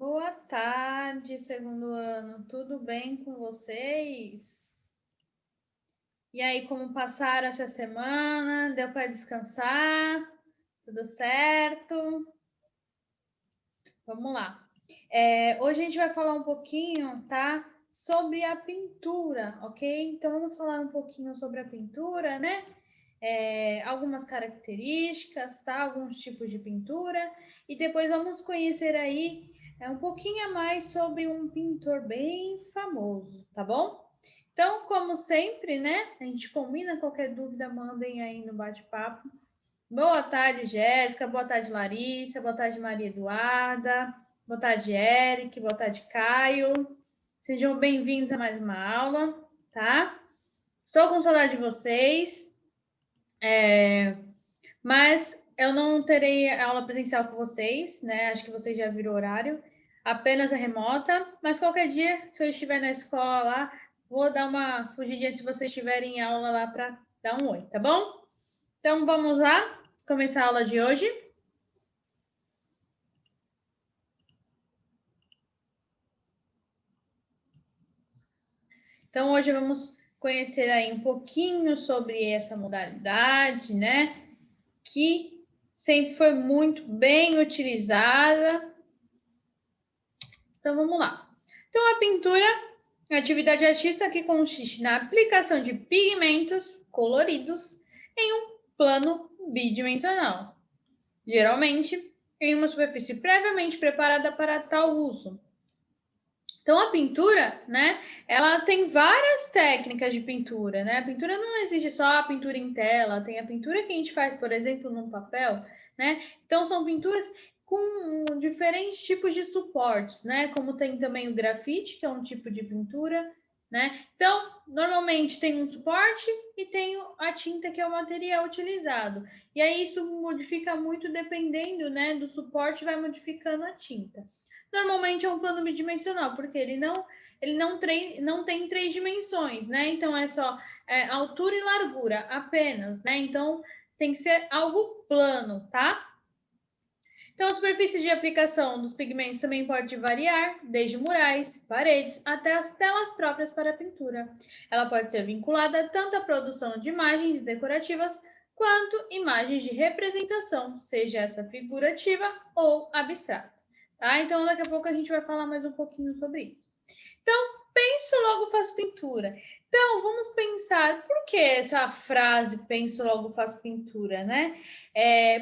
Boa tarde, segundo ano. Tudo bem com vocês? E aí, como passaram essa semana? Deu para descansar? Tudo certo? Vamos lá. Hoje a gente vai falar um pouquinho, tá? Sobre a pintura, ok? Então vamos falar um pouquinho sobre a pintura, né? Algumas características, tá? Alguns tipos de pintura. E depois vamos conhecer aí um pouquinho a mais sobre um pintor bem famoso, tá bom? Então, como sempre, né? A gente combina, qualquer dúvida, mandem aí no bate-papo. Boa tarde, Jéssica. Boa tarde, Larissa. Boa tarde, Maria Eduarda. Boa tarde, Eric. Boa tarde, Caio. Sejam bem-vindos a mais uma aula, tá? Estou com saudade de vocês, mas eu não terei aula presencial com vocês, né? Acho que vocês já viram o horário. Apenas a remota, mas qualquer dia, se eu estiver na escola lá, vou dar uma fugidinha se vocês estiverem em aula lá para dar um oi, tá bom? Então vamos lá, começar a aula de hoje. Então hoje vamos conhecer aí um pouquinho sobre essa modalidade, né? Que sempre foi muito bem utilizada. Então vamos lá. Então a pintura é a atividade artística que consiste na aplicação de pigmentos coloridos em um plano bidimensional, geralmente em uma superfície previamente preparada para tal uso. Então, a pintura, né, ela tem várias técnicas de pintura, né? A pintura não existe só a pintura em tela, tem a pintura que a gente faz, por exemplo, num papel, né? Então, são pinturas com diferentes tipos de suportes, né? Como tem também o grafite, que é um tipo de pintura, né? Então, normalmente tem um suporte e tem a tinta, que é o material utilizado. E aí isso modifica muito dependendo, né, do suporte, vai modificando a tinta. Normalmente é um plano bidimensional, porque ele não tem três dimensões, né? Então é só altura e largura apenas, né? Então tem que ser algo plano, tá? Então, a superfície de aplicação dos pigmentos também pode variar, desde murais, paredes, até as telas próprias para a pintura. Ela pode ser vinculada tanto à produção de imagens decorativas quanto imagens de representação, seja essa figurativa ou abstrata. Tá? Então, daqui a pouco a gente vai falar mais um pouquinho sobre isso. Então, penso, logo faço pintura. Então, vamos pensar por que essa frase penso, logo faço pintura, né?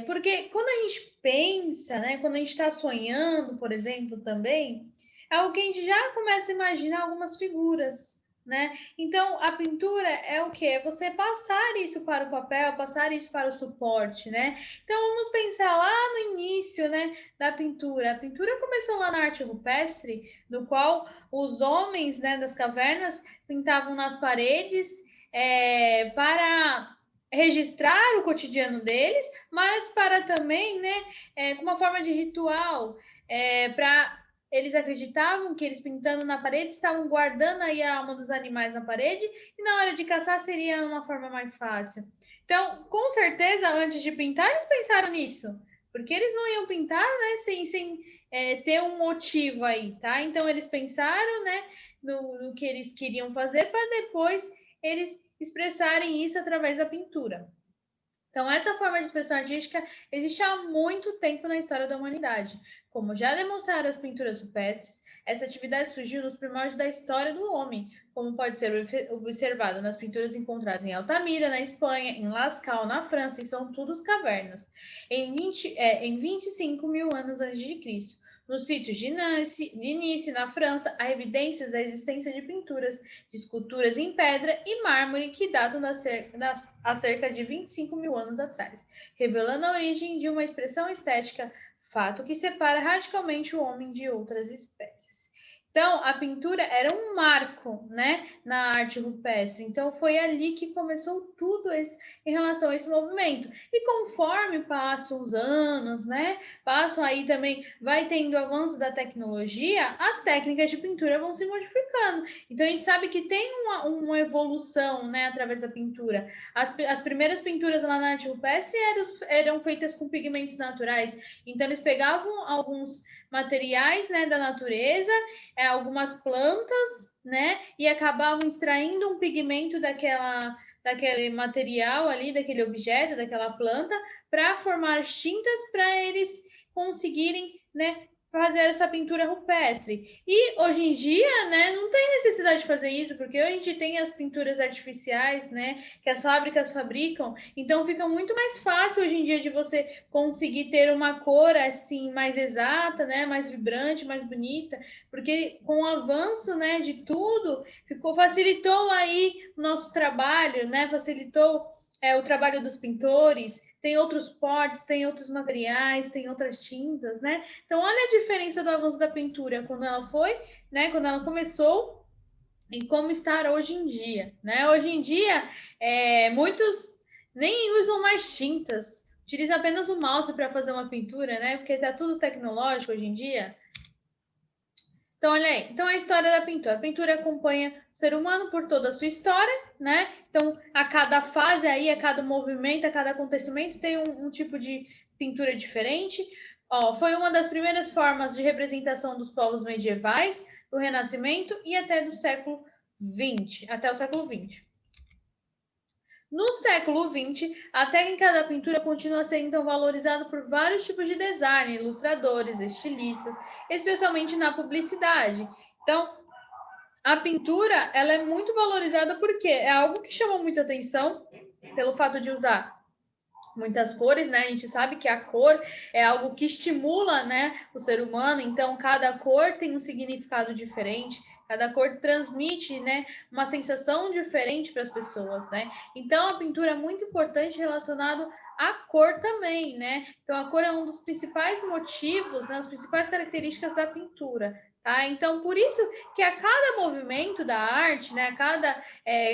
Porque quando a gente pensa, né? Quando a gente está sonhando, por exemplo, também, é algo que a gente já começa a imaginar algumas figuras, né? Então, a pintura é o quê? É você passar isso para o papel, passar isso para o suporte, né? Então, vamos pensar lá no início, né, da pintura. A pintura começou lá na arte rupestre, no qual os homens, né, das cavernas pintavam nas paredes para registrar o cotidiano deles, mas para também, né, uma forma de ritual, para eles acreditavam que eles pintando na parede estavam guardando aí a alma dos animais na parede e na hora de caçar seria uma forma mais fácil. Então, com certeza, antes de pintar, eles pensaram nisso, porque eles não iam pintar, né, sem ter um motivo aí, tá? Então, eles pensaram, né, no que eles queriam fazer para depois eles expressarem isso através da pintura. Então, essa forma de expressão artística existe há muito tempo na história da humanidade. Como já demonstraram as pinturas rupestres, essa atividade surgiu nos primórdios da história do homem, como pode ser observado nas pinturas encontradas em Altamira, na Espanha, em Lascaux, na França, e são tudo cavernas, em 25 mil anos antes de Cristo. Nos sítios de Nice, na França, há evidências da existência de pinturas, de esculturas em pedra e mármore que datam há cerca de 25 mil anos atrás, revelando a origem de uma expressão estética, fato que separa radicalmente o homem de outras espécies. Então, a pintura era um marco, né, na arte rupestre. Então, foi ali que começou tudo em relação a esse movimento. E conforme passam os anos, né, passam aí também, vai tendo avanço da tecnologia, as técnicas de pintura vão se modificando. Então, a gente sabe que tem uma evolução, né, através da pintura. As primeiras pinturas lá na arte rupestre eram feitas com pigmentos naturais. Então, eles pegavam alguns materiais, né, da natureza, algumas plantas, né, e acabavam extraindo um pigmento daquele material ali, daquele objeto, daquela planta, para formar tintas para eles conseguirem, né, fazer essa pintura rupestre. E hoje em dia, né, não tem necessidade de fazer isso, porque hoje a gente tem as pinturas artificiais, né, que as fábricas fabricam, então fica muito mais fácil hoje em dia de você conseguir ter uma cor assim mais exata, né, mais vibrante, mais bonita, porque com o avanço, né, de tudo, facilitou aí o nosso trabalho, né, facilitou o trabalho dos pintores, tem outros potes, tem outros materiais, tem outras tintas, né? Então, olha a diferença do avanço da pintura quando ela foi, né? Quando ela começou e como está hoje em dia, né? Hoje em dia, muitos nem usam mais tintas, utilizam apenas o mouse para fazer uma pintura, né? Porque está tudo tecnológico hoje em dia. Então, olha aí. Então, a história da pintura. A pintura acompanha o ser humano por toda a sua história, né? Então, a cada fase aí, a cada movimento, a cada acontecimento, tem um tipo de pintura diferente. Ó, foi uma das primeiras formas de representação dos povos medievais, do Renascimento e até do século XX, até o século XX. No século XX, a técnica da pintura continua sendo então valorizada por vários tipos de design, ilustradores, estilistas, especialmente na publicidade. Então, a pintura ela é muito valorizada porque é algo que chama muita atenção pelo fato de usar muitas cores, né? A gente sabe que a cor é algo que estimula, né, o ser humano, então cada cor tem um significado diferente. Cada cor transmite, né, uma sensação diferente para as pessoas, né? Então a pintura é muito importante relacionado à cor também, né? Então a cor é um dos principais motivos, né, as principais características da pintura, tá? Então por isso que a cada movimento da arte, né, a cada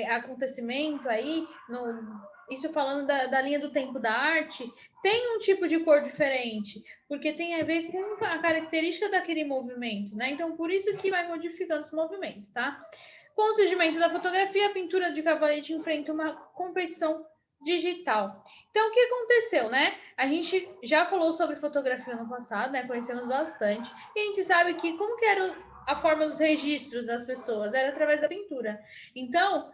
acontecimento aí isso falando da linha do tempo da arte, tem um tipo de cor diferente, porque tem a ver com a característica daquele movimento, né? Então, por isso que vai modificando os movimentos, tá? Com o surgimento da fotografia, a pintura de cavalete enfrenta uma competição digital. Então, o que aconteceu, né? A gente já falou sobre fotografia no passado, né? Conhecemos bastante. E a gente sabe que como que era a forma dos registros das pessoas? Era através da pintura. Então,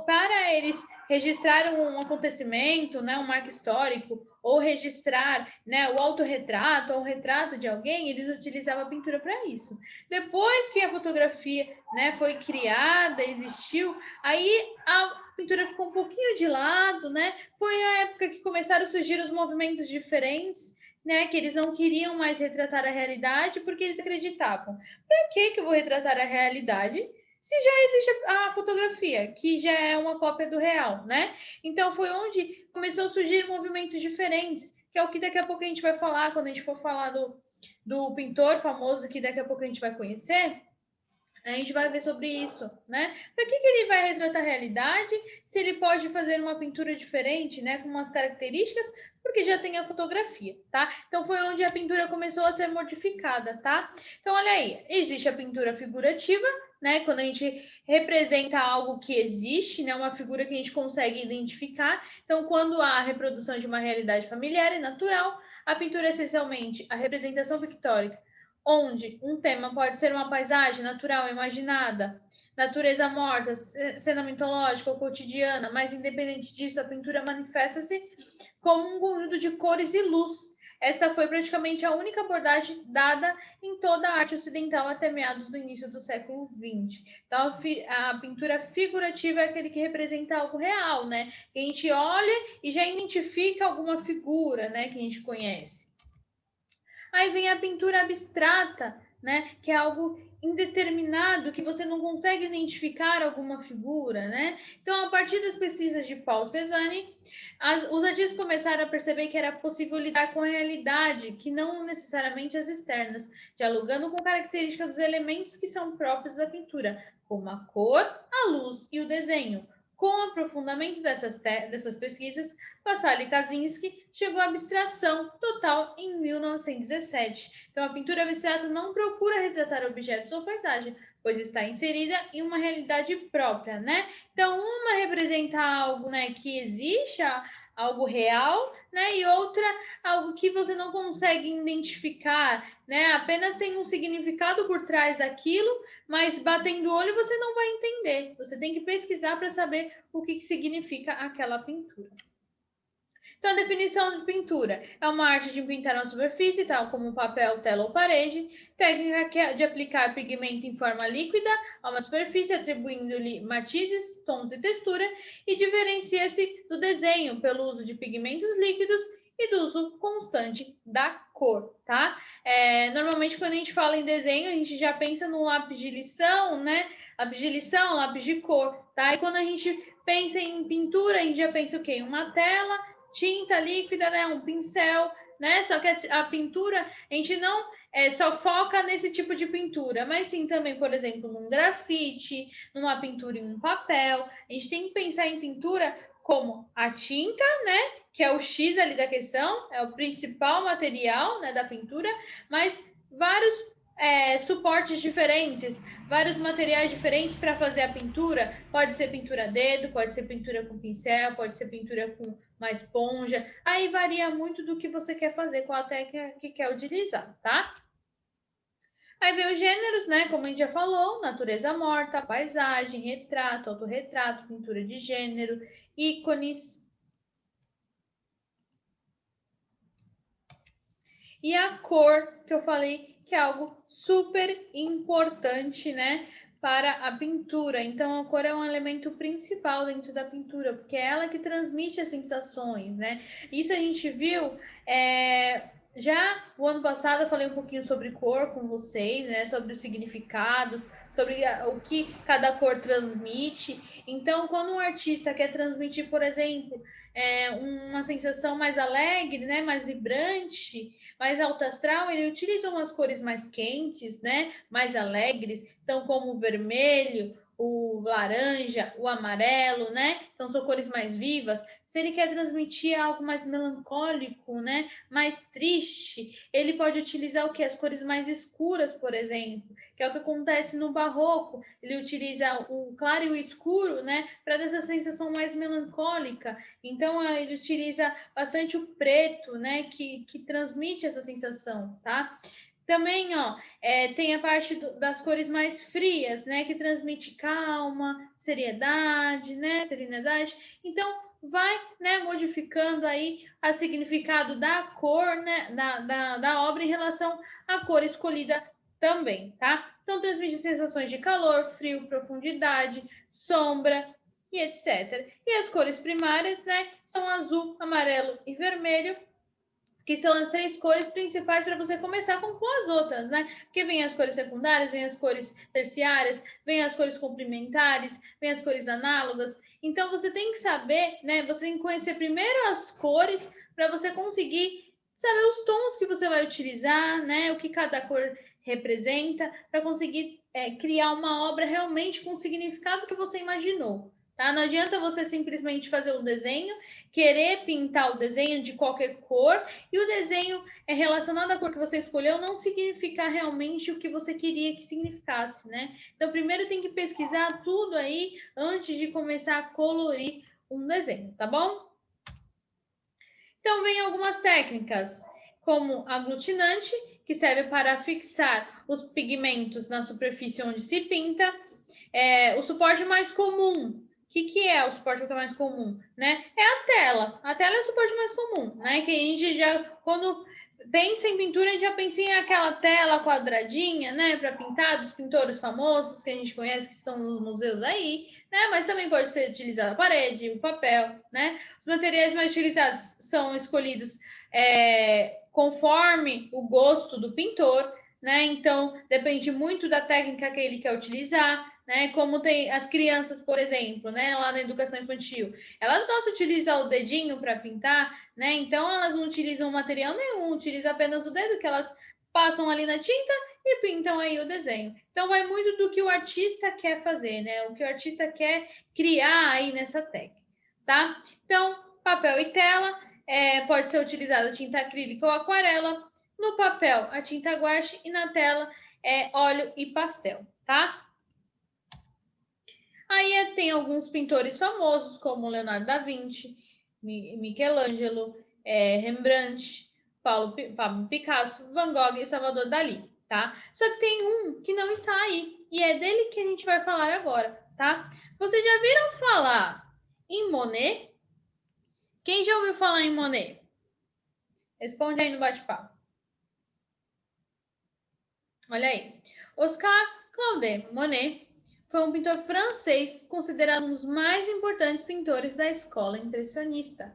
para eles registrar um acontecimento, né, um marco histórico, ou registrar, né, o autorretrato ou o retrato de alguém, eles utilizavam a pintura para isso. Depois que a fotografia, né, foi criada, existiu, aí a pintura ficou um pouquinho de lado, né? Foi a época que começaram a surgir os movimentos diferentes, né, que eles não queriam mais retratar a realidade porque eles acreditavam. Para que eu vou retratar a realidade se já existe a fotografia, que já é uma cópia do real, né? Então foi onde começou a surgir movimentos diferentes, que é o que daqui a pouco a gente vai falar, quando a gente for falar do pintor famoso, que daqui a pouco a gente vai conhecer, a gente vai ver sobre isso, né? Para que ele vai retratar a realidade se ele pode fazer uma pintura diferente, né? Com umas características, porque já tem a fotografia, tá? Então foi onde a pintura começou a ser modificada, tá? Então olha aí, existe a pintura figurativa, né? Quando a gente representa algo que existe, né? Uma figura que a gente consegue identificar. Então, quando há a reprodução de uma realidade familiar e natural, a pintura é essencialmente a representação pictórica onde um tema pode ser uma paisagem natural imaginada, natureza morta, cena mitológica ou cotidiana, mas independente disso, a pintura manifesta-se como um conjunto de cores e luz. Esta foi praticamente a única abordagem dada em toda a arte ocidental até meados do início do século XX. Então, a pintura figurativa é aquele que representa algo real, né? Que a gente olha e já identifica alguma figura, né? Que a gente conhece. Aí vem a pintura abstrata, né? Que é algo indeterminado, que você não consegue identificar alguma figura, né? Então, a partir das pesquisas de Paul Cézanne, os artistas começaram a perceber que era possível lidar com a realidade, que não necessariamente as externas, dialogando com características dos elementos que são próprios da pintura, como a cor, a luz e o desenho. Com o aprofundamento dessas pesquisas, Vassily Kaczynski chegou à abstração total em 1917. Então, a pintura abstrata não procura retratar objetos ou paisagem, pois está inserida em uma realidade própria, né? Então, uma representa algo, né, que existe, algo real, né? E outra, algo que você não consegue identificar, né? Apenas tem um significado por trás daquilo, mas batendo o olho você não vai entender. Você tem que pesquisar para saber o que significa aquela pintura. Então, a definição de pintura é uma arte de pintar uma superfície, tal como papel, tela ou parede, técnica de aplicar pigmento em forma líquida a uma superfície, atribuindo-lhe matizes, tons e textura, e diferencia-se do desenho pelo uso de pigmentos líquidos e do uso constante da cor, tá? Normalmente, quando a gente fala em desenho, a gente já pensa no lápis de lição, né? Lápis de lição, lápis de cor, tá? E quando a gente pensa em pintura, a gente já pensa o quê? Uma tela, tinta líquida, né? Um pincel, né? Só que a pintura, a gente não só foca nesse tipo de pintura, mas sim também, por exemplo, num grafite, numa pintura em um papel. A gente tem que pensar em pintura como a tinta, né? Que é o X ali da questão, é o principal material, né, da pintura, mas vários suportes diferentes, vários materiais diferentes para fazer a pintura. Pode ser pintura a dedo, pode ser pintura com pincel, pode ser pintura com uma esponja. Aí varia muito do que você quer fazer, qual a técnica que quer utilizar, tá? Aí vem os gêneros, né? Como a gente já falou, natureza morta, paisagem, retrato, autorretrato, pintura de gênero, ícones. E a cor, que eu falei que é algo super importante, né, para a pintura. Então, a cor é um elemento principal dentro da pintura, porque é ela que transmite as sensações, né? Isso a gente viu já o ano passado. Eu falei um pouquinho sobre cor com vocês, né, sobre os significados, sobre o que cada cor transmite. Então, quando um artista quer transmitir, por exemplo, uma sensação mais alegre, né, mais vibrante, mais alto astral, ele utiliza umas cores mais quentes, né, mais alegres, então como o vermelho, o laranja, o amarelo, né? Então são cores mais vivas. Se ele quer transmitir algo mais melancólico, né, mais triste, ele pode utilizar o que? As cores mais escuras, por exemplo, que é o que acontece no barroco. Ele utiliza o claro e o escuro, né, para dar essa sensação mais melancólica. Então ele utiliza bastante o preto, né, que transmite essa sensação, tá? Também, ó, tem a parte das cores mais frias, né, que transmite calma, seriedade, né, serenidade. Então, vai, né, modificando aí o significado da cor, né, da obra em relação à cor escolhida também, tá? Então, transmite sensações de calor, frio, profundidade, sombra e etc. E as cores primárias, né, são azul, amarelo e vermelho, que são as três cores principais para você começar a compor as outras, né? Porque vem as cores secundárias, vem as cores terciárias, vem as cores complementares, vem as cores análogas. Então você tem que saber, né? Você tem que conhecer primeiro as cores para você conseguir saber os tons que você vai utilizar, né? O que cada cor representa, para conseguir criar uma obra realmente com o significado que você imaginou. Tá? Não adianta você simplesmente fazer um desenho, querer pintar o desenho de qualquer cor e o desenho relacionado à cor que você escolheu não significar realmente o que você queria que significasse, né? Então, primeiro tem que pesquisar tudo aí antes de começar a colorir um desenho, tá bom? Então, vem algumas técnicas, como aglutinante, que serve para fixar os pigmentos na superfície onde se pinta. O suporte mais comum. O que é o suporte mais comum, né? É a tela. A tela é o suporte mais comum, né? Que a gente já, quando pensa em pintura, a gente já pensa em aquela tela quadradinha, né? Para pintar, dos pintores famosos que a gente conhece, que estão nos museus aí, né? Mas também pode ser utilizada a parede, o papel, né? Os materiais mais utilizados são escolhidos conforme o gosto do pintor, né? Então, depende muito da técnica que ele quer utilizar, né? Como tem as crianças, por exemplo, né? Lá na educação infantil, elas gostam de utilizar o dedinho para pintar, né? Então, elas não utilizam material nenhum, utilizam apenas o dedo que elas passam ali na tinta e pintam aí o desenho. Então, vai muito do que o artista quer fazer, né? O que o artista quer criar aí nessa técnica, tá? Então, papel e tela, pode ser utilizada tinta acrílica ou aquarela. No papel, a tinta guache e na tela, óleo e pastel, tá? Aí tem alguns pintores famosos, como Leonardo da Vinci, Michelangelo, Rembrandt, Pablo Picasso, Van Gogh e Salvador Dalí, tá? Só que tem um que não está aí, e é dele que a gente vai falar agora, tá? Vocês já viram falar em Monet? Quem já ouviu falar em Monet? Responde aí no bate-papo. Olha aí. Oscar-Claude Monet foi um pintor francês considerado um dos mais importantes pintores da escola impressionista.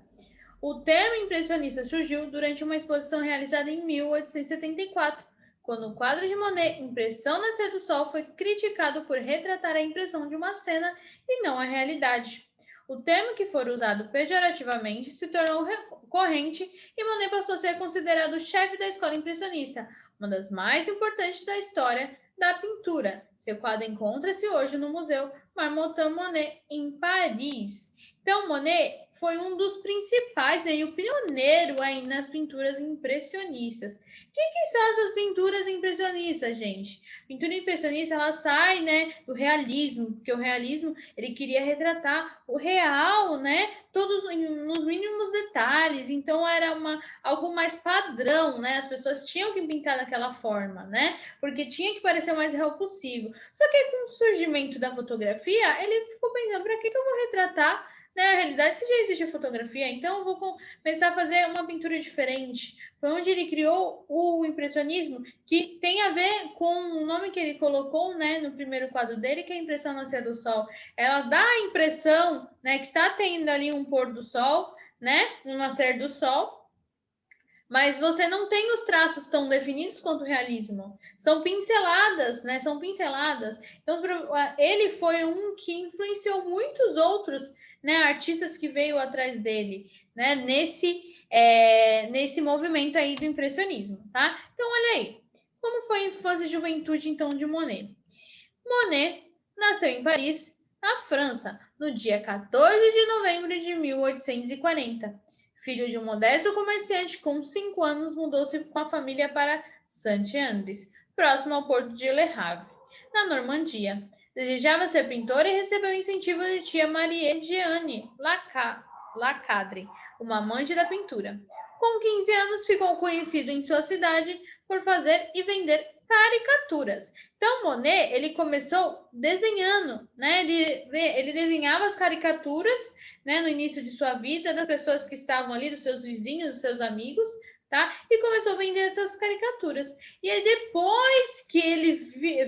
O termo impressionista surgiu durante uma exposição realizada em 1874, quando o quadro de Monet, Impressão Nascer do Sol, foi criticado por retratar a impressão de uma cena e não a realidade. O termo, que for usado pejorativamente, se tornou recorrente e Monet passou a ser considerado o chefe da escola impressionista, uma das mais importantes da história da pintura. Seu quadro encontra-se hoje no Museu Marmottan Monet, em Paris. Então, Monet foi um dos principais, né, e o pioneiro aí nas pinturas impressionistas. O que são essas pinturas impressionistas, gente? Pintura impressionista, ela sai, né, do realismo, porque o realismo, ele queria retratar o real, né, todos nos mínimos detalhes. Então, era algo mais padrão, né? As pessoas tinham que pintar daquela forma, né? Porque tinha que parecer o mais real possível. Só que aí, com o surgimento da fotografia, ele ficou pensando, para que eu vou retratar, né, a realidade, se já existe a fotografia, então eu vou começar a fazer uma pintura diferente. Foi onde ele criou o impressionismo, que tem a ver com o nome que ele colocou, né, no primeiro quadro dele, que é a Impressão Nascer do Sol. Ela dá a impressão, né, que está tendo ali um pôr do sol, né, um nascer do sol, mas você não tem os traços tão definidos quanto o realismo. São pinceladas, né? São pinceladas. Então, ele foi um que influenciou muitos outros, né, artistas que veio atrás dele, né? Nesse movimento aí do impressionismo, tá? Então, olha aí. Como foi a infância e juventude, então, de Monet? Monet nasceu em Paris, na França, no dia 14 de novembro de 1840. Filho de um modesto comerciante, com 5 anos mudou-se com a família para Saint-Andrés, próximo ao porto de Le Havre, na Normandia. Desejava ser pintor e recebeu incentivo de tia Marie-Jeanne Lacadre, uma amante da pintura. Com 15 anos, ficou conhecido em sua cidade por fazer e vender caricaturas. Então, Monet, ele começou desenhando, né? Ele desenhava as caricaturas, né, no início de sua vida, das pessoas que estavam ali, dos seus vizinhos, dos seus amigos, tá? E começou a vender essas caricaturas. E aí, depois que ele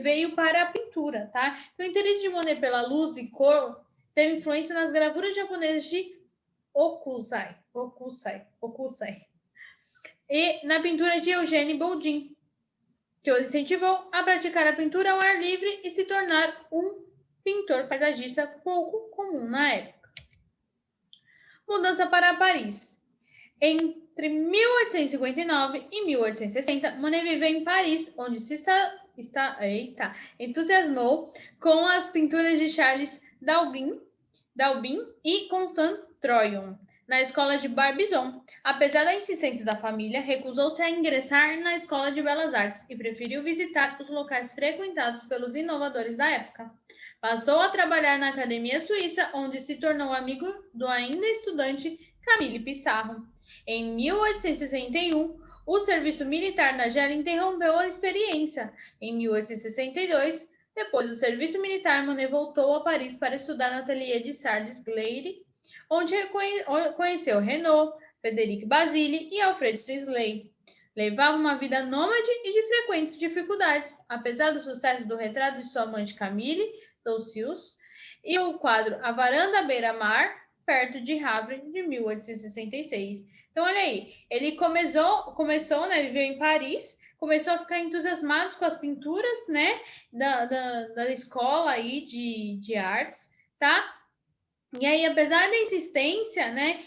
veio para a pintura, tá? Então, o interesse de Monet pela luz e cor teve influência nas gravuras japonesas de Okusai. E na pintura de Eugène Boudin, que o incentivou a praticar a pintura ao ar livre e se tornar um pintor paisagista pouco comum na época. Mudança para Paris. Entre 1859 e 1860, Monet viveu em Paris, onde se entusiasmou com as pinturas de Charles Dalbin e Constant Troyon, na escola de Barbizon. Apesar da insistência da família, recusou-se a ingressar na escola de belas artes e preferiu visitar os locais frequentados pelos inovadores da época. Passou a trabalhar na Academia Suíça, onde se tornou amigo do ainda estudante Camille Pissarro. Em 1861, o serviço militar na Argélia interrompeu a experiência. Em 1862, depois do serviço militar, Monet voltou a Paris para estudar no ateliê de Charles Gleyre, onde conheceu Renaud, Frederic Basile e Alfred Sisley. Levava uma vida nômade e de frequentes dificuldades, apesar do sucesso do retrato de sua amante Camille Doucius e o quadro A Varanda à Beira-Mar, perto de Havre, de 1866. Então, olha aí, ele começou, né, viveu em Paris, começou a ficar entusiasmado com as pinturas, né, da escola aí de artes, tá? E aí, apesar da insistência, né,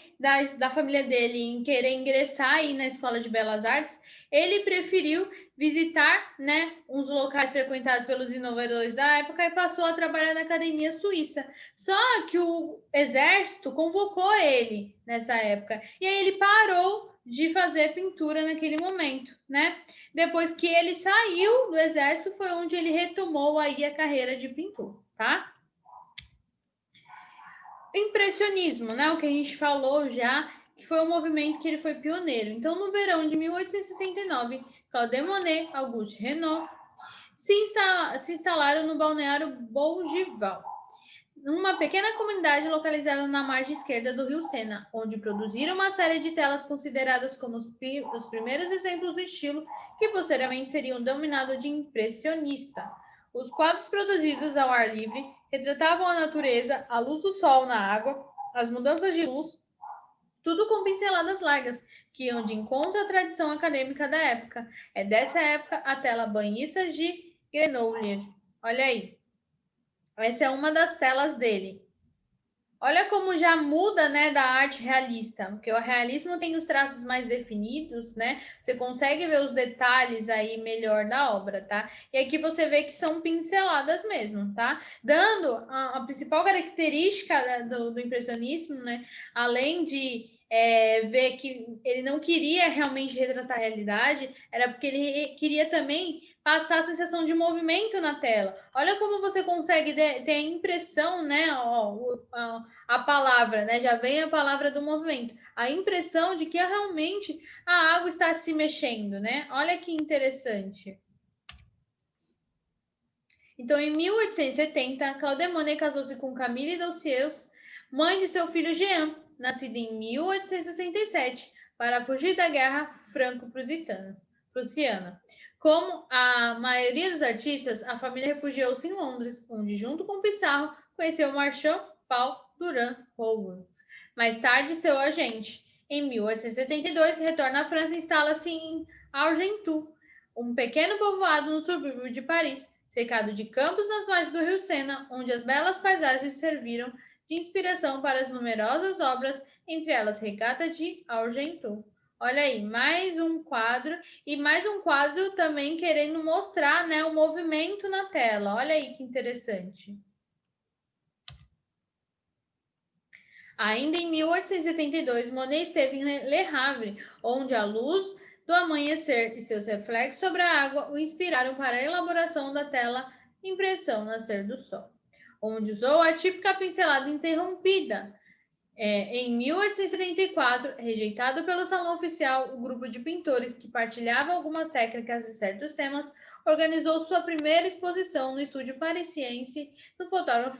da família dele em querer ingressar aí na Escola de Belas Artes, ele preferiu visitar, né, uns locais frequentados pelos inovadores da época e passou a trabalhar na Academia Suíça. Só que o exército convocou ele nessa época e aí ele parou de fazer pintura naquele momento, né? Depois que ele saiu do exército, foi onde ele retomou aí a carreira de pintor, tá? impressionismo, né? O que a gente falou já, que foi um movimento que ele foi pioneiro. Então, no verão de 1869, Claude Monet, Auguste Renoir se instalaram no balneário Bougival, numa pequena comunidade localizada na margem esquerda do rio Sena, onde produziram uma série de telas consideradas como os primeiros exemplos do estilo, que posteriormente seriam denominados de impressionista. Os quadros produzidos ao ar livre retratavam a natureza, a luz do sol na água, as mudanças de luz, tudo com pinceladas largas, que iam de encontro à tradição acadêmica da época. É dessa época a tela Banhissas de Grenoble. Olha aí. Essa é uma das telas dele. Olha como já muda, né, da arte realista, porque o realismo tem os traços mais definidos, né? Você consegue ver os detalhes aí melhor da obra, tá? E aqui você vê que são pinceladas mesmo, tá? Dando a principal característica do impressionismo, né? Além de ver que ele não queria realmente retratar a realidade, era porque ele queria também passar a sensação de movimento na tela. Olha como você consegue ter a impressão, né? A palavra, né? Já vem a palavra do movimento. A impressão de que realmente a água está se mexendo, né? Olha que interessante. Então, em 1870, Claude Monet casou-se com Camille Daucieux, mãe de seu filho Jean, nascido em 1867, para fugir da Guerra Franco-Prussiana. Como a maioria dos artistas, a família refugiou-se em Londres, onde, junto com Pissarro, conheceu Marchand Paul Durand Rougon. Mais tarde, seu agente. Em 1872, retorna à França e instala-se em Argentu, um pequeno povoado no subúrbio de Paris, cercado de campos nas margens do rio Sena, onde as belas paisagens serviram de inspiração para as numerosas obras, entre elas Regata de Argentu. Olha aí, mais um quadro, e mais um quadro também querendo mostrar, né, o movimento na tela. Olha aí que interessante. Ainda em 1872, Monet esteve em Le Havre, onde a luz do amanhecer e seus reflexos sobre a água o inspiraram para a elaboração da tela Impressão Nascer do Sol, onde usou a típica pincelada interrompida. Em 1874, rejeitado pelo Salão Oficial, o grupo de pintores que partilhava algumas técnicas e certos temas organizou sua primeira exposição no estúdio parisiense do fotógrafo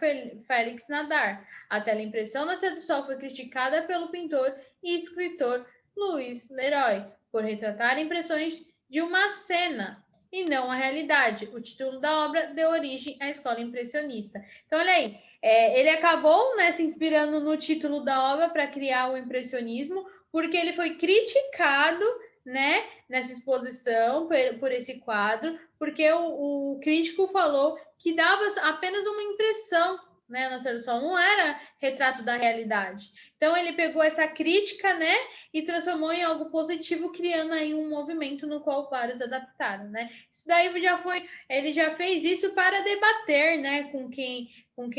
Félix Nadar. A teleimpressão Nascer do Sol foi criticada pelo pintor e escritor Louis Leroy por retratar impressões de uma cena e não a realidade. O título da obra deu origem à escola impressionista. Então, olha aí, ele acabou, né, se inspirando no título da obra para criar o impressionismo, porque ele foi criticado, né, nessa exposição por esse quadro, porque o crítico falou que dava apenas uma impressão, né, Nascer do Sol, não era retrato da realidade. Então ele pegou essa crítica, né, e transformou em algo positivo, criando aí um movimento no qual vários adaptaram, né? Isso daí já foi, ele já fez isso para debater, né, com quem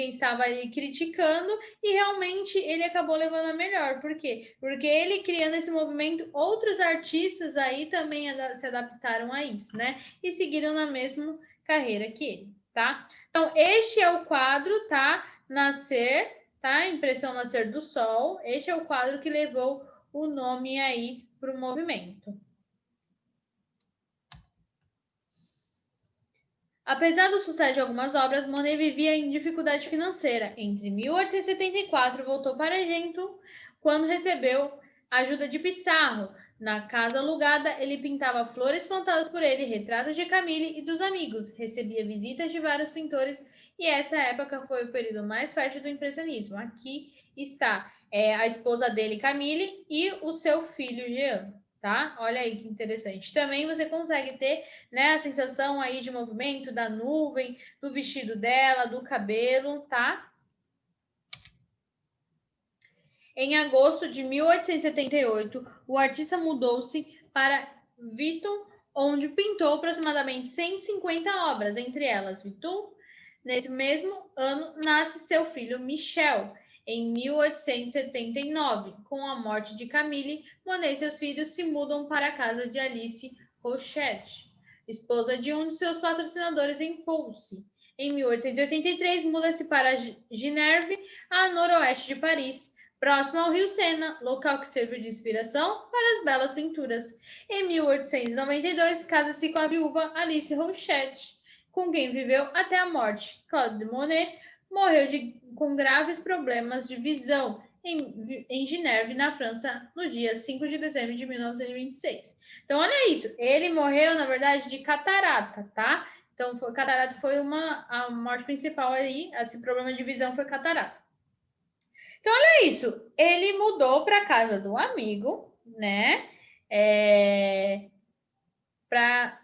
estava ali criticando, e realmente ele acabou levando a melhor. Por quê? Porque ele criando esse movimento, outros artistas aí também se adaptaram a isso, né? E seguiram na mesma carreira que ele, tá? Então, este é o quadro, tá? Nascer, tá? Impressão Nascer do Sol. Este é o quadro que levou o nome aí para o movimento. Apesar do sucesso de algumas obras, Monet vivia em dificuldade financeira. Entre 1874, voltou para Argento, quando recebeu ajuda de Pissarro. Na casa alugada, ele pintava flores plantadas por ele, retratos de Camille e dos amigos, recebia visitas de vários pintores, e essa época foi o período mais fértil do impressionismo. Aqui está a esposa dele, Camille, e o seu filho, Jean. Tá? Olha aí que interessante. Também você consegue ter, né, a sensação aí de movimento da nuvem, do vestido dela, do cabelo, tá? Em agosto de 1878, o artista mudou-se para Viton, onde pintou aproximadamente 150 obras, entre elas Viton. Nesse mesmo ano, nasce seu filho Michel. Em 1879, com a morte de Camille, Monet e seus filhos se mudam para a casa de Alice Rochette, esposa de um de seus patrocinadores em Pulse. Em 1883, muda-se para Ginerve, a noroeste de Paris, próximo ao rio Sena, local que serviu de inspiração para as belas pinturas. Em 1892, casa-se com a viúva Alice Rochette, com quem viveu até a morte. Claude Monet morreu com graves problemas de visão em Ginerve, na França, no dia 5 de dezembro de 1926. Então, olha isso. Ele morreu, na verdade, de catarata, tá? Então, catarata foi a morte principal aí. Esse problema de visão foi catarata. Então, olha isso. Ele mudou para casa do amigo, né? Para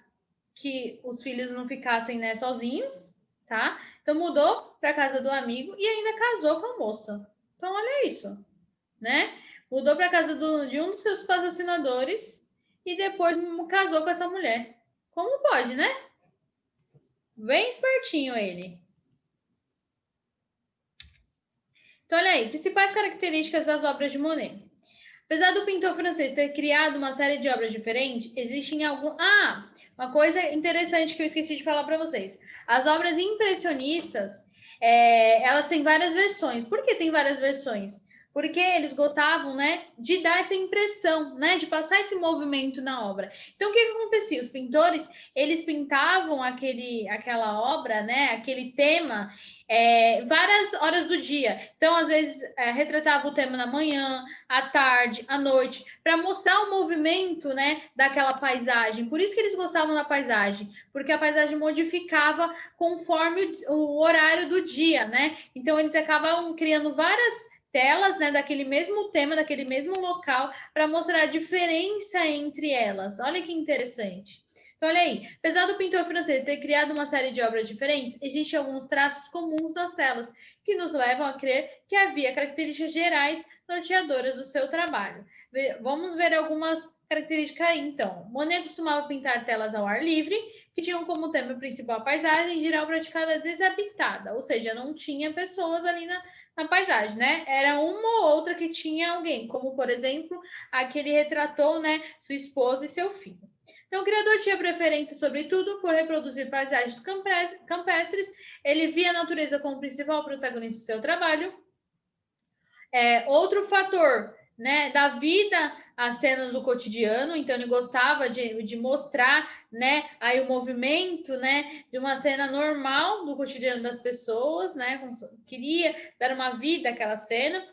que os filhos não ficassem, né, sozinhos, tá? Então, mudou para casa do amigo e ainda casou com a moça. Então, olha isso, né? Mudou para casa de um dos seus patrocinadores e depois casou com essa mulher. Como pode, né? Bem espertinho ele. Então, olha aí, principais características das obras de Monet. Apesar do pintor francês ter criado uma série de obras diferentes, existem uma coisa interessante que eu esqueci de falar para vocês. As obras impressionistas, elas têm várias versões. Por que tem várias versões? Porque eles gostavam, né, de dar essa impressão, né, de passar esse movimento na obra. Então, o que acontecia? Os pintores, eles pintavam aquela obra, né, aquele tema, várias horas do dia. Então, às vezes, retratava o tema na manhã, à tarde, à noite, para mostrar o movimento, né, daquela paisagem. Por isso que eles gostavam da paisagem, porque a paisagem modificava conforme o horário do dia, né? Então, eles acabavam criando várias telas, né, daquele mesmo tema, daquele mesmo local, para mostrar a diferença entre elas. Olha que interessante. Então, olha aí, apesar do pintor francês ter criado uma série de obras diferentes, existem alguns traços comuns nas telas que nos levam a crer que havia características gerais norteadoras do seu trabalho. Vamos ver algumas características aí, então. Monet costumava pintar telas ao ar livre, que tinham como tema principal a paisagem, em geral praticada desabitada, ou seja, não tinha pessoas ali na paisagem, né? Era uma ou outra que tinha alguém, como, por exemplo, aquele retratou, né, sua esposa e seu filho. Então, o criador tinha preferência, sobretudo, por reproduzir paisagens campestres. Ele via a natureza como principal protagonista do seu trabalho. Outro fator, né, da vida, as cenas do cotidiano. Então, ele gostava de mostrar, né, aí o movimento, né, de uma cena normal do cotidiano das pessoas, né, queria dar uma vida àquela cena.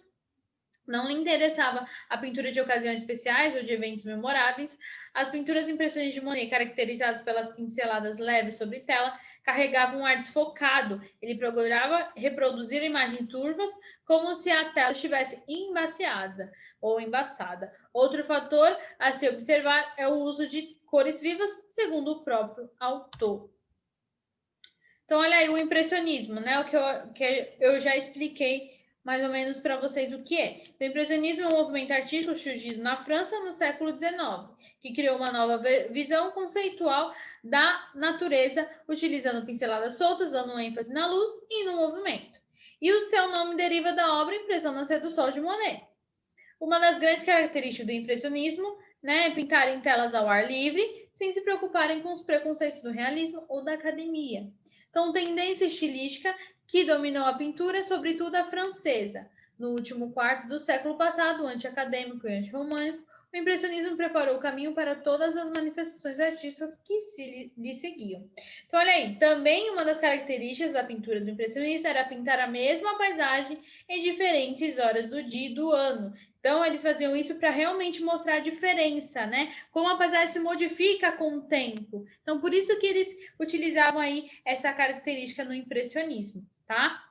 Não lhe interessava a pintura de ocasiões especiais ou de eventos memoráveis. As pinturas impressões de Monet, caracterizadas pelas pinceladas leves sobre tela, carregavam um ar desfocado. Ele procurava reproduzir imagens turvas, como se a tela estivesse embaciada ou embaçada. Outro fator a se observar é o uso de cores vivas, segundo o próprio autor. Então, olha aí o impressionismo, né? O que eu já expliquei mais ou menos para vocês o que é. O impressionismo é um movimento artístico surgido na França no século XIX, que criou uma nova visão conceitual da natureza, utilizando pinceladas soltas, dando ênfase na luz e no movimento. E o seu nome deriva da obra Impressão Nascer do Sol de Monet. Uma das grandes características do impressionismo, né, é pintar em telas ao ar livre, sem se preocuparem com os preconceitos do realismo ou da academia. Então, tendência estilística que dominou a pintura, sobretudo a francesa. No último quarto do século passado, anti-acadêmico e anti-românico, o impressionismo preparou o caminho para todas as manifestações artísticas que lhe seguiam. Então, olha aí, também uma das características da pintura do impressionismo era pintar a mesma paisagem em diferentes horas do dia e do ano. Então, eles faziam isso para realmente mostrar a diferença, né? Como a paisagem se modifica com o tempo. Então, por isso que eles utilizavam aí essa característica no impressionismo, tá?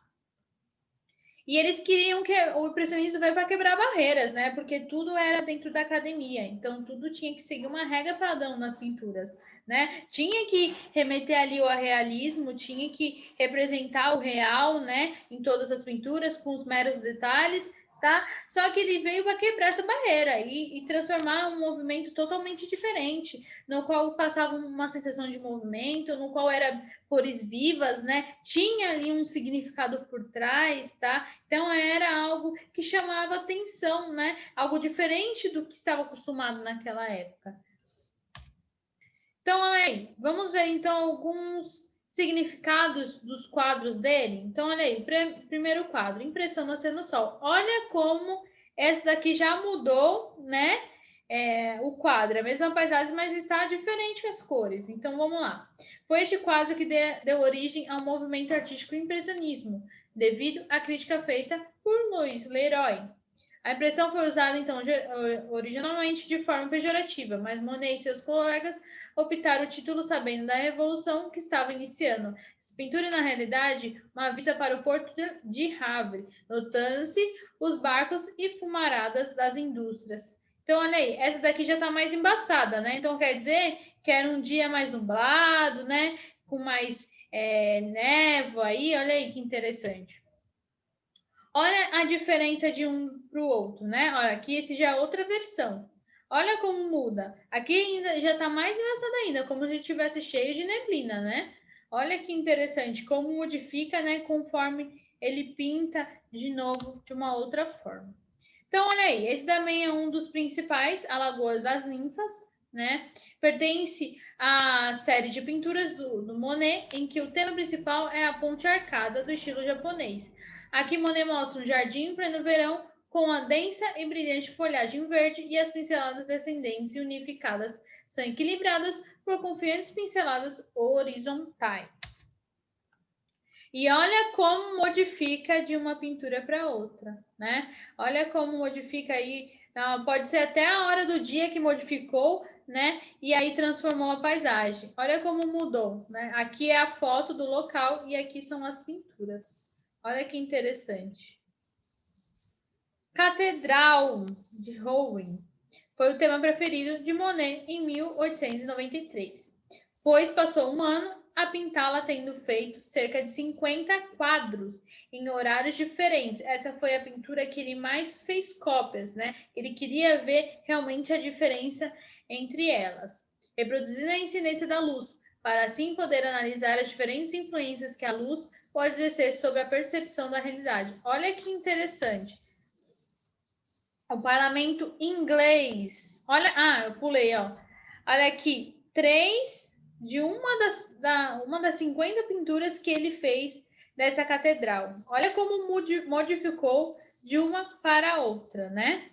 E eles queriam que o impressionismo veio para quebrar barreiras, né? Porque tudo era dentro da academia, então tudo tinha que seguir uma regra padrão nas pinturas, né? Tinha que remeter ali ao realismo, tinha que representar o real, né? Em todas as pinturas, com os meros detalhes, tá? Só que ele veio para quebrar essa barreira e transformar um movimento totalmente diferente, no qual passava uma sensação de movimento, no qual era cores vivas, né? Tinha ali um significado por trás, tá? Então era algo que chamava atenção, né? Algo diferente do que estava acostumado naquela época. Então, aí, vamos ver então alguns significados dos quadros dele? Então, olha aí, primeiro quadro, Impressão Nascer no Sol. Olha como esse daqui já mudou, né? O quadro, a mesma paisagem, mas está diferente as cores. Então, vamos lá. Foi este quadro que deu origem ao movimento artístico impressionismo, devido à crítica feita por Louis Leroy. A impressão foi usada, então, originalmente de forma pejorativa, mas Monet e seus colegas optaram o título sabendo da revolução que estava iniciando. Essa pintura, na realidade, uma vista para o porto de Havre, notando-se os barcos e fumaradas das indústrias. Então, olha aí, essa daqui já está mais embaçada, né? Então, quer dizer que era um dia mais nublado, né? Com mais névoa aí, olha aí que interessante. Olha a diferença de um para o outro, né? Olha, aqui esse já é outra versão. Olha como muda. Aqui ainda já está mais embaçada ainda, como se estivesse cheio de neblina, né? Olha que interessante, como modifica, né? Conforme ele pinta de novo de uma outra forma. Então, olha aí, esse também é um dos principais, a Lagoa das Ninfas, né? Pertence à série de pinturas do Monet, em que o tema principal é a ponte arcada do estilo japonês. Aqui Monet mostra um jardim em pleno verão com a densa e brilhante folhagem verde e as pinceladas descendentes e unificadas são equilibradas por confiantes pinceladas horizontais. E olha como modifica de uma pintura para outra, né? Olha como modifica aí, pode ser até a hora do dia que modificou, né? E aí transformou a paisagem. Olha como mudou, né? Aqui é a foto do local e aqui são as pinturas. Olha que interessante. Catedral de Rouen foi o tema preferido de Monet em 1893, pois passou um ano a pintá-la, tendo feito cerca de 50 quadros em horários diferentes. Essa foi a pintura que ele mais fez cópias, né? Ele queria ver realmente a diferença entre elas, reproduzindo a incidência da luz, para assim poder analisar as diferentes influências que a luz pode exercer sobre a percepção da realidade. Olha que interessante. O parlamento inglês. Olha, eu pulei, ó. Olha aqui, 3 de uma das 50 pinturas que ele fez dessa catedral. Olha como modificou de uma para outra, né?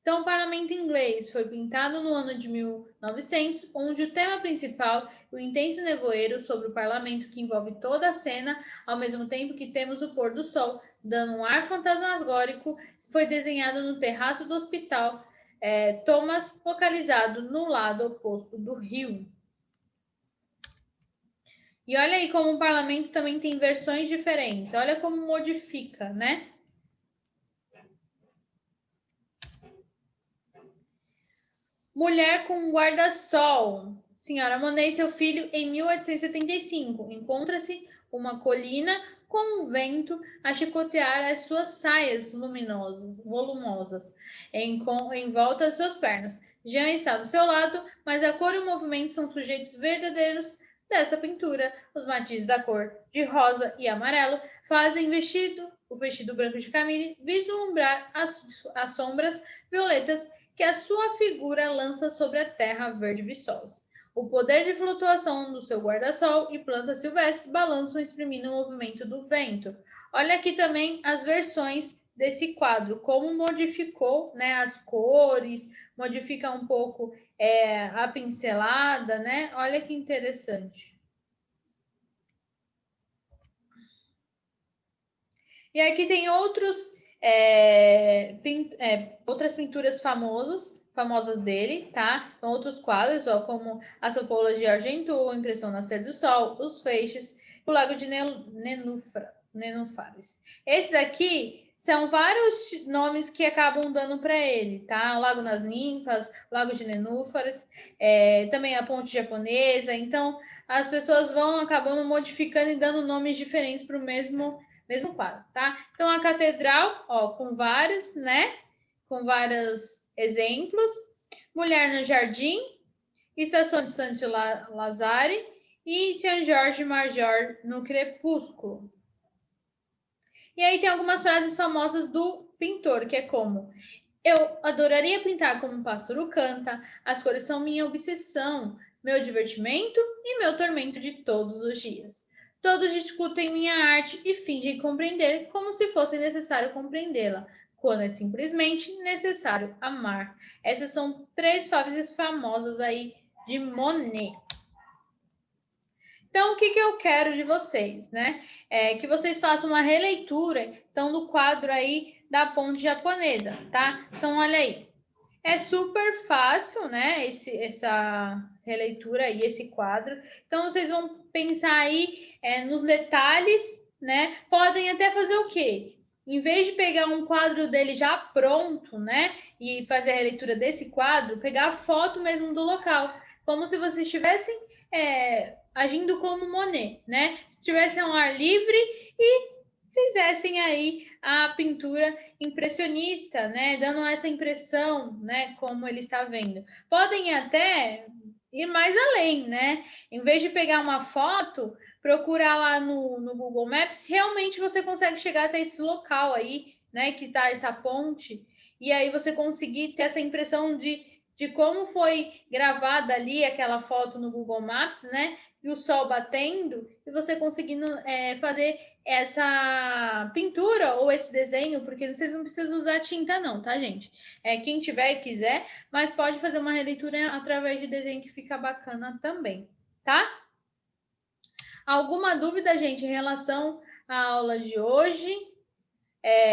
Então, o parlamento inglês foi pintado no ano de 1900, onde o tema principal é o intenso nevoeiro sobre o parlamento que envolve toda a cena, ao mesmo tempo que temos o pôr do sol, dando um ar fantasmagórico, foi desenhado no terraço do hospital Thomas, localizado no lado oposto do rio. E olha aí como o parlamento também tem versões diferentes. Olha como modifica, né? Mulher com guarda-sol. Senhora Monet e seu filho, em 1875. Encontra-se uma colina com um vento a chicotear as suas saias volumosas em volta das suas pernas. Jean está do seu lado, mas a cor e o movimento são sujeitos verdadeiros dessa pintura. Os matizes da cor de rosa e amarelo fazem o vestido branco de Camille vislumbrar as sombras violetas que a sua figura lança sobre a terra verde viçosa. O poder de flutuação do seu guarda-sol e plantas silvestres balançam exprimindo o movimento do vento. Olha aqui também as versões desse quadro, como modificou, né, as cores, modifica um pouco a pincelada, né? Olha que interessante. E aqui tem outras pinturas famosas dele, tá? Então, outros quadros, ó, como as Sopolas de Argentu, Impressão Nascer do Sol, Os Feixes, o Lago de Nenúfares. Esse daqui são vários nomes que acabam dando para ele, tá? O Lago das Ninfas, o Lago de Nenúfares, também a Ponte Japonesa. Então, as pessoas vão acabando modificando e dando nomes diferentes para o mesmo quadro, tá? Então, a catedral, ó, com vários, né? Com vários exemplos. Mulher no Jardim, Estação de Saint-Lazare e Saint-Georges Major no Crepúsculo. E aí tem algumas frases famosas do pintor, que é como: eu adoraria pintar como um pássaro canta, as cores são minha obsessão, meu divertimento e meu tormento de todos os dias. Todos discutem minha arte e fingem compreender como se fosse necessário compreendê-la, quando é simplesmente necessário amar. Essas são 3 frases famosas aí de Monet. Então, o que eu quero de vocês, né? É que vocês façam uma releitura, então, do quadro aí da ponte japonesa, tá? Então, olha aí. É super fácil, né? Essa releitura aí, esse quadro. Então, vocês vão pensar aí nos detalhes, né? Podem até fazer o quê? Em vez de pegar um quadro dele já pronto, né? E fazer a releitura desse quadro, pegar a foto mesmo do local. Como se vocês estivessem agindo como Monet, né? Se estivessem ao ar livre e fizessem aí a pintura impressionista, né? Dando essa impressão, né? Como ele está vendo. Podem até ir mais além, né? Em vez de pegar uma foto, procurar lá no Google Maps, realmente você consegue chegar até esse local aí, né? Que está essa ponte, e aí você conseguir ter essa impressão de como foi gravada ali aquela foto no Google Maps, né? E o sol batendo, e você conseguindo fazer essa pintura ou esse desenho, porque vocês não precisam usar tinta não, tá, gente? Quem tiver e quiser, mas pode fazer uma releitura através de desenho que fica bacana também, tá? Alguma dúvida, gente, em relação à aula de hoje?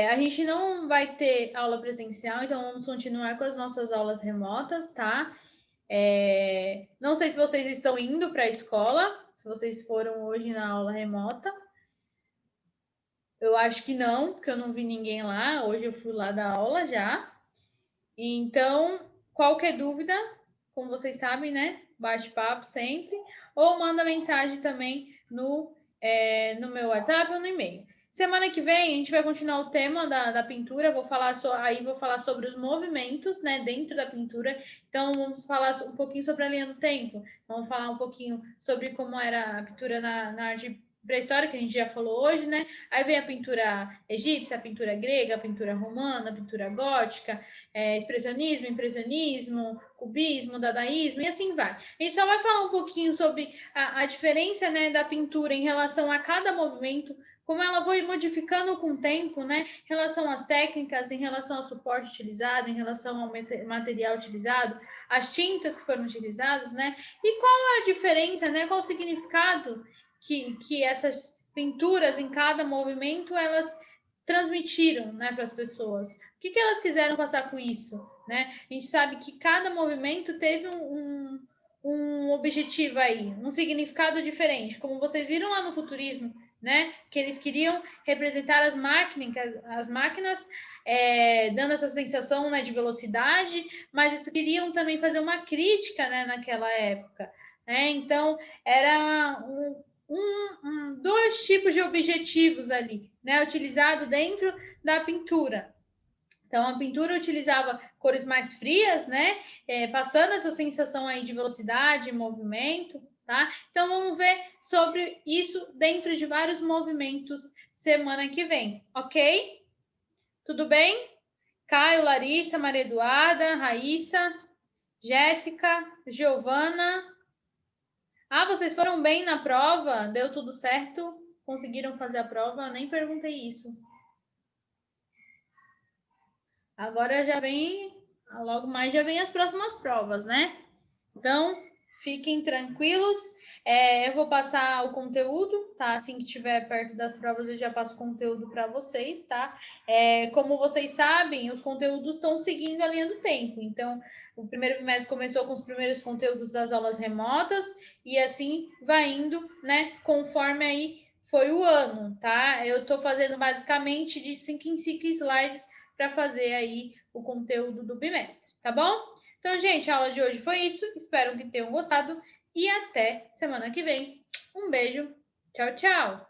A gente não vai ter aula presencial, então vamos continuar com as nossas aulas remotas, tá? Não sei se vocês estão indo para a escola, se vocês foram hoje na aula remota. Eu acho que não, porque eu não vi ninguém lá. Hoje eu fui lá dar aula já. Então, qualquer dúvida, como vocês sabem, né? Bate-papo sempre. Ou manda mensagem também no meu WhatsApp ou no e-mail. Semana que vem a gente vai continuar o tema da pintura. Vou falar sobre os movimentos, né, dentro da pintura. Então vamos falar um pouquinho sobre a linha do tempo. Vamos falar um pouquinho sobre como era a pintura na arte pré-histórica, que a gente já falou hoje, né? Aí vem a pintura egípcia, a pintura grega, a pintura romana, a pintura gótica, expressionismo, impressionismo, cubismo, dadaísmo e assim vai. A gente só vai falar um pouquinho sobre a diferença, né, da pintura em relação a cada movimento, como ela foi modificando com o tempo, né, em relação às técnicas, em relação ao suporte utilizado, em relação ao material utilizado, as tintas que foram utilizadas, né, e qual a diferença, né, qual o significado que essas pinturas em cada movimento elas transmitiram, né, para as pessoas. O que elas quiseram passar com isso, né? A gente sabe que cada movimento teve um objetivo aí, um significado diferente, como vocês viram lá no futurismo, né? Que eles queriam representar as máquinas dando essa sensação, né, de velocidade, mas eles queriam também fazer uma crítica, né, naquela época, né? Então era dois tipos de objetivos ali, né, utilizado dentro da pintura. Então, a pintura utilizava cores mais frias, né, passando essa sensação aí de velocidade, movimento, tá? Então, vamos ver sobre isso dentro de vários movimentos semana que vem, ok? Tudo bem? Caio, Larissa, Maria Eduarda, Raíssa, Jéssica, Giovana. Ah, vocês foram bem na prova? Deu tudo certo? Conseguiram fazer a prova? Eu nem perguntei isso. Agora já vem, logo mais já vem as próximas provas, né? Então, fiquem tranquilos. Eu vou passar o conteúdo, tá? Assim que estiver perto das provas, eu já passo o conteúdo para vocês, tá? Como vocês sabem, os conteúdos estão seguindo a linha do tempo. Então, o primeiro bimestre começou com os primeiros conteúdos das aulas remotas e assim vai indo, né? Conforme aí foi o ano, tá? Eu estou fazendo basicamente de 5 em 5 slides para fazer aí o conteúdo do bimestre, tá bom? Então, gente, a aula de hoje foi isso. Espero que tenham gostado e até semana que vem. Um beijo. Tchau, tchau.